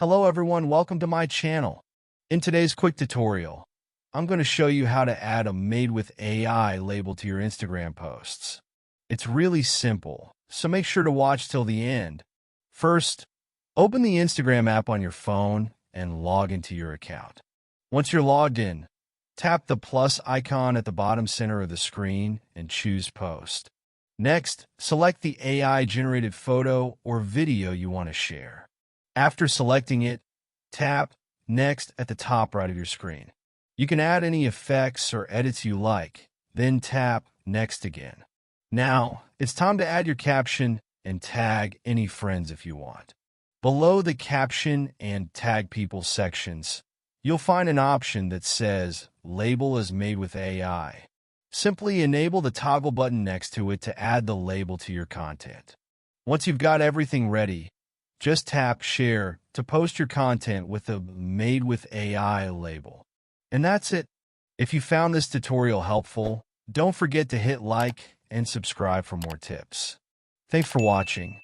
Hello everyone, welcome to my channel. In today's quick tutorial, I'm going to show you how to add a Made with AI label to your Instagram posts. It's really simple, so make sure to watch till the end. First, open the Instagram app on your phone and log into your account. Once you're logged in, tap the plus icon at the bottom center of the screen and choose Post. Next, select the AI-generated photo or video you want to share. After selecting it, tap Next at the top right of your screen. You can add any effects or edits you like, then tap Next again. Now, it's time to add your caption and tag any friends if you want. Below the caption and tag people sections, you'll find an option that says Label is Made with AI. Simply enable the toggle button next to it to add the label to your content. Once you've got everything ready, just tap Share to post your content with the Made with AI label. And that's it. If you found this tutorial helpful, don't forget to hit like and subscribe for more tips. Thanks for watching.